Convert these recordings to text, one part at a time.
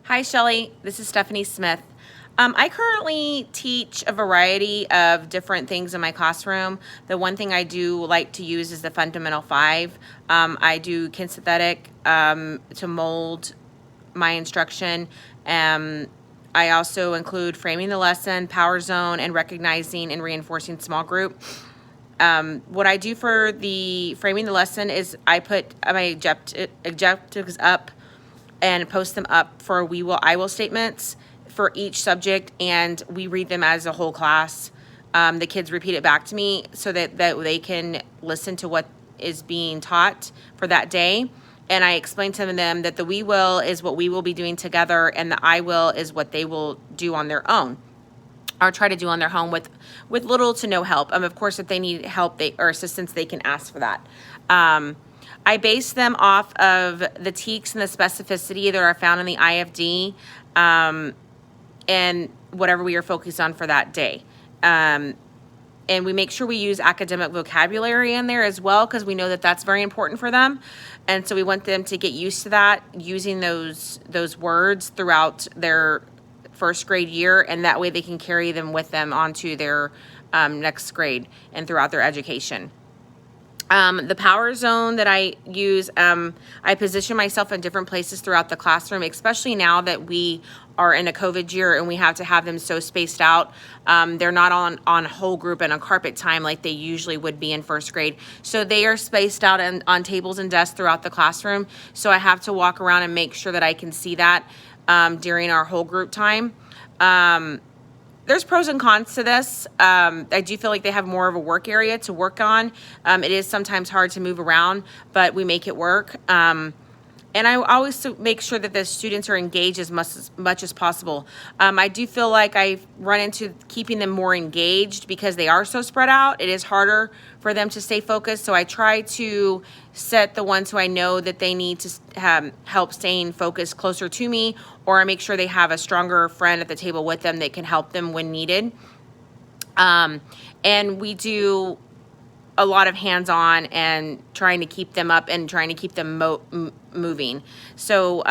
Hi, Shelley. This is Stephanie Smith. I currently teach a variety of different things in my classroom. The one thing I do like to use is the Fundamental 5. I do kinesthetic to mold my instruction. I also include framing the lesson, power zone, and recognizing and reinforcing small group. What I do for the framing the lesson is I put my objectives up and post them up for I will statements for each subject, and we read them as a whole class. The kids repeat it back to me so that they can listen to what is being taught for that day. And I explain to them that the we will is what we will be doing together, and the I will is what they will do on their own, or try to do on their own with little to no help. Of course, if they need help or assistance, they can ask for that. I base them off of the TEKS and the specificity that are found in the IFD, and whatever we are focused on for that day. And we make sure we use academic vocabulary in there as well, because we know that that's very important for them. And so we want them to get used to that, using those words throughout their first grade year, and that way they can carry them with them onto their next grade and throughout their education. The power zone that I use, I position myself in different places throughout the classroom, especially now that we are in a COVID year and we have to have them so spaced out. They're not on whole group and on carpet time like they usually would be in first grade. So they are spaced out on tables and desks throughout the classroom. So I have to walk around and make sure that I can see that during our whole group time. There's pros and cons to this. I do feel like they have more of a work area to work on. It is sometimes hard to move around, but we make it work. And I always make sure that the students are engaged as much as possible. I do feel like I run into keeping them more engaged because they are so spread out. It is harder for them to stay focused. So I try to set the ones who I know that they need to have help staying focused closer to me, or I make sure they have a stronger friend at the table with them that can help them when needed. And we do a lot of hands-on and trying to keep them up and trying to keep them moving. So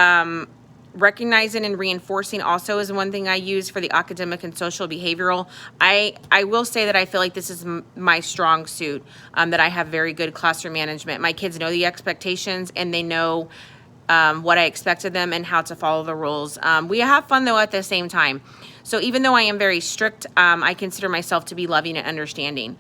recognizing and reinforcing also is one thing I use for the academic and social behavioral. I will say that I feel like this is my strong suit, that I have very good classroom management. My kids know the expectations and they know what I expect of them and how to follow the rules. We have fun though at the same time. So even though I am very strict, I consider myself to be loving and understanding.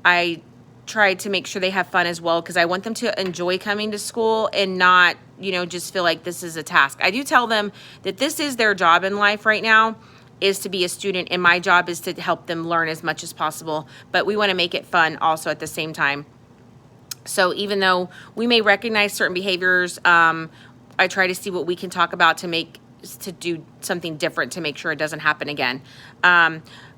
I try to make sure they have fun as well, because I want them to enjoy coming to school and not, just feel like this is a task. I do tell them that this is their job in life right now, is to be a student, and my job is to help them learn as much as possible, but we want to make it fun also at the same time. So even though we may recognize certain behaviors, I try to see what we can talk about to do something different to make sure it doesn't happen again.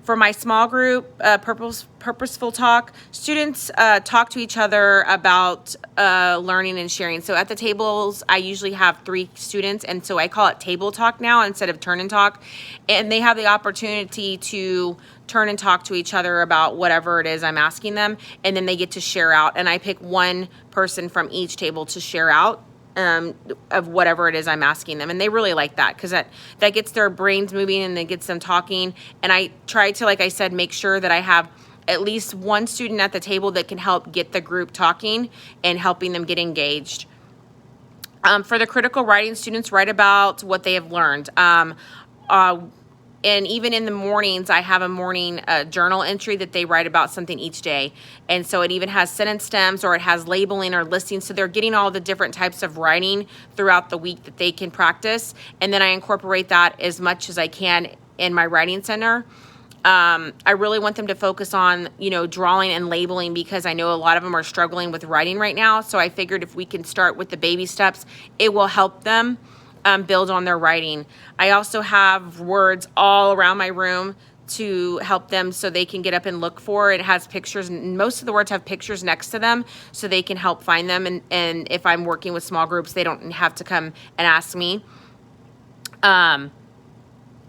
For my small group, purposeful talk, students talk to each other about learning and sharing. So at the tables, I usually have 3 students, and so I call it table talk now instead of turn and talk. And they have the opportunity to turn and talk to each other about whatever it is I'm asking them, and then they get to share out. And I pick one person from each table to share out of whatever it is I'm asking them, and they really like that, because that gets their brains moving and it gets them talking. And I try to, like I said, make sure that I have at least one student at the table that can help get the group talking and helping them get engaged. For the critical writing, students write about what they have learned. And even in the mornings, I have a morning journal entry that they write about something each day. And so it even has sentence stems, or it has labeling or listing. So they're getting all the different types of writing throughout the week that they can practice. And then I incorporate that as much as I can in my writing center. I really want them to focus on, drawing and labeling, because I know a lot of them are struggling with writing right now. So I figured if we can start with the baby steps, it will help them build on their writing. I also have words all around my room to help them so they can get up and look for it. It has pictures, and most of the words have pictures next to them so they can help find them. And if I'm working with small groups, they don't have to come and ask me. And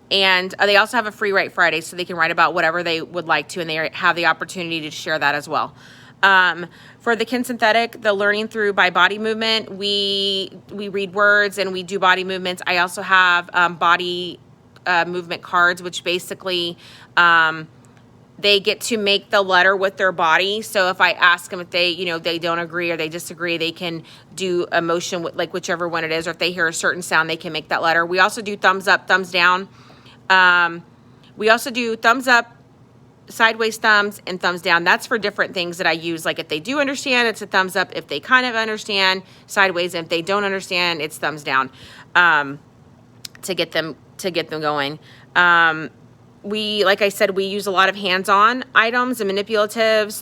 they also have a free Write Friday, so they can write about whatever they would like to, and they have the opportunity to share that as well. For the kinesthetic, the learning through by body movement, we read words and we do body movements. I also have body movement cards, which basically they get to make the letter with their body. So if I ask them if they, they don't agree or they disagree, they can do a motion with like whichever one it is, or if they hear a certain sound, they can make that letter. We also do thumbs up, thumbs down. We also do thumbs up, sideways thumbs, and thumbs down. That's for different things that I use. Like if they do understand, it's a thumbs up. If they kind of understand, sideways. And if they don't understand, it's thumbs down, to get them going. Like I said, we use a lot of hands-on items and manipulatives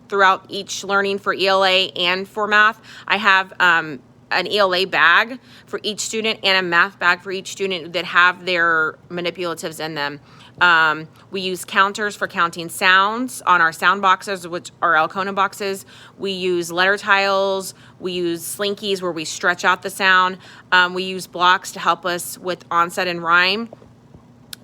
throughout each learning for ELA and for math. I have an ELA bag for each student and a math bag for each student that have their manipulatives in them. We use counters for counting sounds on our sound boxes, which are Alcona boxes. We use letter tiles. We use slinkies where we stretch out the sound. We use blocks to help us with onset and rhyme.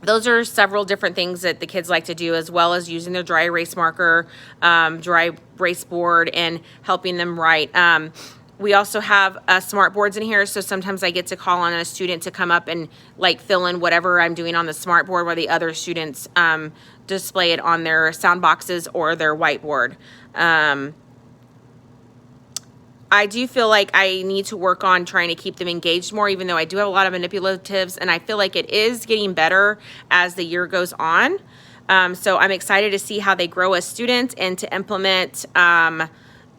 Those are several different things that the kids like to do, as well as using their dry erase marker, dry erase board, and helping them write. We also have smart boards in here, so sometimes I get to call on a student to come up and like fill in whatever I'm doing on the smart board, where the other students display it on their sound boxes or their whiteboard. I do feel like I need to work on trying to keep them engaged more, even though I do have a lot of manipulatives, and I feel like it is getting better as the year goes on. So I'm excited to see how they grow as students and to implement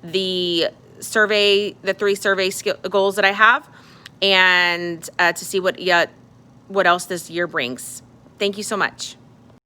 the 3 survey goals that I have, and to see what else this year brings. Thank you so much.